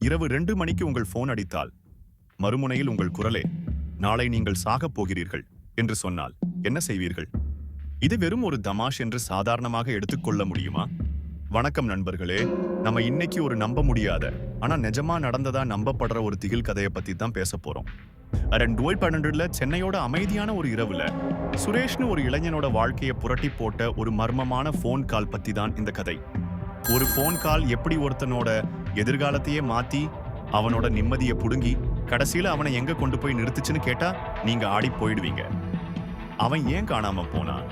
இரவு 2 மணிக்கு உங்கள் போன் அடித்தால் மறுமுனையில் உங்கள் குரலே, நாளை நீங்கள் சாகப் போகிறீர்கள் என்று சொன்னால் என்ன செய்வீர்கள்? இது வெறும் ஒரு தமாஷ் என்று சாதாரணமாக எடுத்துக்கொள்ள முடியுமா? வணக்கம் நண்பர்களே, நம்ம இன்னைக்கு ஒரு நம்ப முடியாத ஆனா நிஜமா நடந்ததா நம்பப்படுற ஒரு திகில் கதையை பத்தி தான் பேச போறோம். 2012 சென்னையோட அமைதியான ஒரு இரவுல சுரேஷ்னு ஒரு இளைஞனோட வாழ்க்கையை புரட்டி போட்ட ஒரு மர்மமான போன் கால் பத்தி தான் இந்த கதை. ஒரு போன் கால் எப்படி ஒருத்தனோட எதிர்காலத்தையே மாத்தி அவனோட நிம்மதியை புடுங்கி கடைசியில அவனை எங்க கொண்டு போய் நிறுத்துச்சுன்னு கேட்டா நீங்க ஆடி போயிடுவீங்க. அவன் ஏன் காணாம போனான்?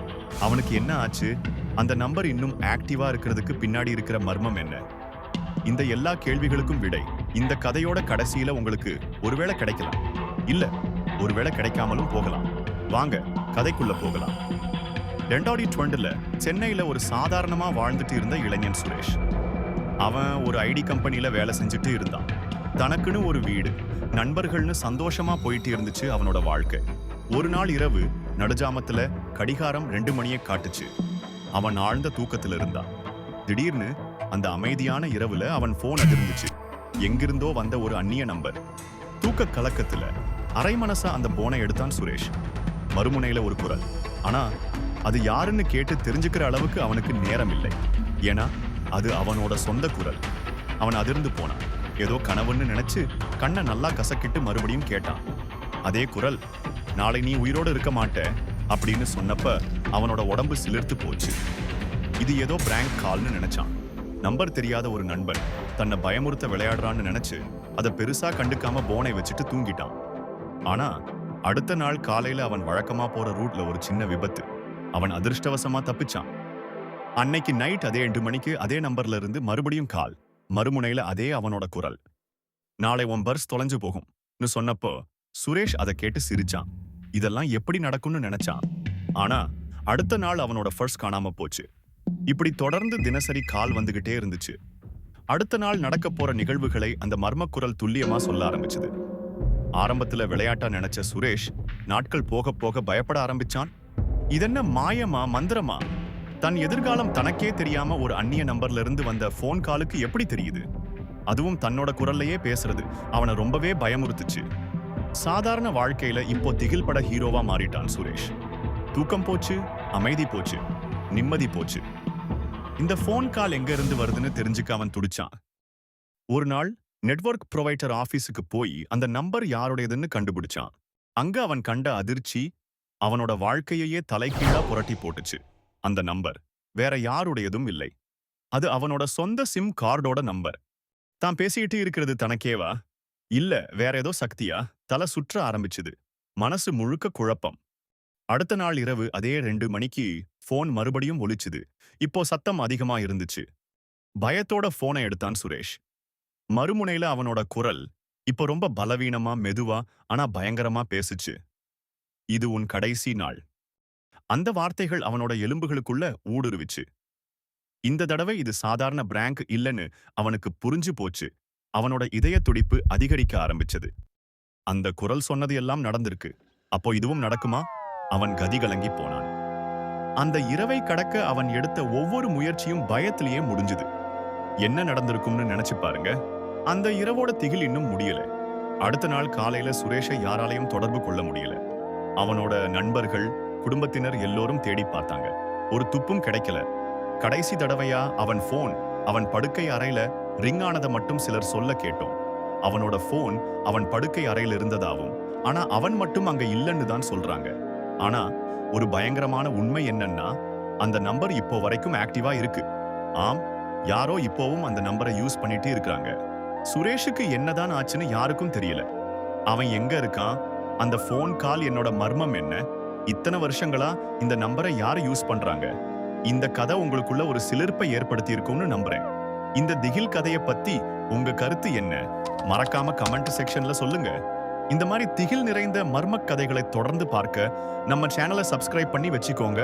அவனுக்கு என்ன ஆச்சு? அந்த நம்பர் இன்னும் ஆக்டிவா இருக்கிறதுக்கு பின்னாடி இருக்கிற மர்மம் என்ன? இந்த எல்லா கேள்விகளுக்கும் விடை இந்த கதையோட கடைசியில உங்களுக்கு ஒருவேளை கிடைக்கலாம், இல்ல ஒருவேளை கிடைக்காமலும் போகலாம். வாங்க கதைக்குள்ள போகலாம். 2012 சென்னையில ஒரு சாதாரணமா வாழ்ந்துட்டு இருந்த இளைஞன் சுரேஷ். அவன் ஒரு ஐடி கம்பெனில வேலை செஞ்சுட்டு இருந்தான். தனக்குன்னு ஒரு வீடு, நண்பர்கள்னு சந்தோஷமா போயிட்டு இருந்துச்சு அவனோட வாழ்க்கை. ஒரு நாள் இரவு நடுஜாமத்துல கடிகாரம் 2 மணியை காட்டுச்சு. அவன் ஆழ்ந்த தூக்கத்துல இருந்தான். திடீர்னு அந்த அமைதியான இரவுல அவன் போன் அதிர்ந்துச்சு. எங்கிருந்தோ வந்த ஒரு அந்நிய நம்பர். தூக்க கலக்கத்துல அரை மனசா அந்த போனை எடுத்தான் சுரேஷ். மறுமுனையில ஒரு குரல். ஆனா அது யாருன்னு கேட்டு தெரிஞ்சுக்கிற அளவுக்கு அவனுக்கு நேரம் இல்லை. ஏன்னா அது அவனோட சொந்த குரல். அவன் அதிர்ந்து போனான். ஏதோ கனவுன்னு நினைச்சு கண்ணை நல்லா கசக்கிட்டு மறுபடியும் கேட்டான். அதே குரல், நாளை நீ உயிரோடு இருக்க மாட்ட அப்படின்னு சொன்னப்ப அவனோட உடம்பு சிலிர்த்து போச்சு. இது ஏதோ பிராங்க் கால்னு நினைச்சான். நம்பர் தெரியாத ஒரு நண்பன் தன்னை பயமுறுத்த விளையாடுறான்னு நினைச்சு அதை பெருசா கண்டுக்காம போனை வச்சுட்டு தூங்கிட்டான். ஆனா அடுத்த நாள் காலையில அவன் வழக்கமா போற ரூட்ல ஒரு சின்ன விபத்து. அவன் அதிர்ஷ்டவசமா தப்பிச்சான். அன்னைக்கு நைட் அதே 2 மணிக்கு அதே நம்பர்ல இருந்து மறுபடியும் கால். மறுமுனையில அதே அவனோட குரல். நாளை உன் பர்ஸ் தொலைஞ்சு போகும்னு சொன்னப்போ சுரேஷ் அதை கேட்டு சிரிச்சான். இதெல்லாம் எப்படி நடக்கும்னு நினைச்சான். ஆனா அடுத்த நாள் அவனோட பர்ஸ் காணாம போச்சு. இப்படி தொடர்ந்து தினசரி கால் வந்துகிட்டே இருந்துச்சு. அடுத்த நாள் நடக்க போற நிகழ்வுகளை அந்த மர்மக்குரல் துல்லியமா சொல்ல ஆரம்பிச்சது. ஆரம்பத்துல விளையாட்டா நினைச்ச சுரேஷ் நாட்கள் போக போக பயப்பட ஆரம்பிச்சான். இதென்ன மாயமா, மந்திரமா? தன் எதிர்காலம் தனக்கே தெரியாம ஒரு அந்நிய நம்பர்ல இருந்து வந்த போன் காலுக்கு எப்படி தெரியுது? அதுவும் தன்னோட குரல்லையே பேசுறது அவனை ரொம்பவே பயமுறுத்துச்சு. சாதாரண வாழ்க்கையில இப்போ திகில் பட ஹீரோவா மாறிட்டான் சுரேஷ். தூக்கம் போச்சு, அமைதி போச்சு, நிம்மதி போச்சு. இந்த போன் கால் எங்க இருந்து வருதுன்னு தெரிஞ்சுக்க அவன் துடிச்சான். ஒரு நாள் நெட்வொர்க் ப்ரொவைடர் ஆபீஸுக்கு போய் அந்த நம்பர் யாருடையதுன்னு கண்டுபிடிச்சான். அங்க அவன் கண்ட அதிர்ச்சி அவனோட வாழ்க்கையையே தலைகீழா புரட்டி போட்டுச்சு. அந்த நம்பர் வேற யாருடையதும் இல்லை. அது அவனோட சொந்த சிம் கார்டோட நம்பர். தான் பேசிட்டு இருக்கிறது தனக்கேவா, இல்ல வேற ஏதோ சக்தியா? தலை சுற்ற ஆரம்பிச்சுது. மனசு முழுக்க குழப்பம். அடுத்த நாள் இரவு அதே 2 மணிக்கு போன் மறுபடியும் ஒலிச்சுது. இப்போ சத்தம் அதிகமா இருந்துச்சு. பயத்தோட போனை எடுத்தான் சுரேஷ். மறுமுனையில அவனோட குரல் இப்போ ரொம்ப பலவீனமா, மெதுவா, ஆனா பயங்கரமா பேசுச்சு. இது உன் கடைசி நாள். அந்த வார்த்தைகள் அவனோட எலும்புகளுக்குள்ள ஊடுருவிச்சு. இந்த தடவை இது சாதாரண பிராங்க் இல்லைன்னு அவனுக்கு புரிஞ்சு போச்சு. அவனோட இதய துடிப்பு அதிகரிக்க ஆரம்பிச்சது. அந்த குரல் சொன்னது எல்லாம் நடந்திருக்கு. அப்போ இதுவும் நடக்குமா? அவன் கதிகலங்கி போனான். அந்த இரவை கடக்க அவன் எடுத்த ஒவ்வொரு முயற்சியும் பயத்திலேயே முடிஞ்சுது. என்ன நடந்திருக்கும்னு நினைச்சு பாருங்க. அந்த இரவோட திகில் இன்னும் முடியல. அடுத்த நாள் காலையில சுரேஷை யாராலையும் தொடர்பு கொள்ள முடியல. அவனோட நண்பர்கள், குடும்பத்தினர் எல்லோரும் தேடி பார்த்தாங்க. ஒரு துப்பும் கிடைக்கல. கடைசி தடவையா அவன் போன் அவன் படுக்கை அறையில ரிங் ஆனதை மட்டும் சிலர் சொல்ல கேட்டோம். அவனோட போன் அவன் படுக்கை அறையில் இருந்ததாவும், ஆனா அவன் மட்டும் அங்க இல்லைன்னு தான் சொல்றாங்க. ஆனா ஒரு பயங்கரமான உண்மை என்னன்னா, அந்த நம்பர் இப்போ வரைக்கும் ஆக்டிவா இருக்கு. ஆம், யாரோ இப்போவும் அந்த நம்பரை யூஸ் பண்ணிட்டு இருக்காங்க. சுரேஷுக்கு என்னதான் ஆச்சுன்னு யாருக்கும் தெரியல. அவன் எங்க இருக்கான்? அந்த போன் கால் என்னோட மர்மம் என்ன? இத்தனை வருஷங்களா இந்த நம்பரை யாரு யூஸ் பண்றாங்க? இந்த கதை உங்களுக்குள்ள ஒரு சிலிர்ப்பை ஏற்படுத்தி இருக்கும்னு நம்புறேன். இந்த திகில் கதையை பத்தி உங்க கருத்து என்ன? மறக்காம கமெண்ட் செக்ஷன்ல சொல்லுங்க. இந்த மாதிரி திகில் நிறைந்த மர்ம கதைகளை தொடர்ந்து பார்க்க நம்ம சேனலை சப்ஸ்கிரைப் பண்ணி வச்சுக்கோங்க.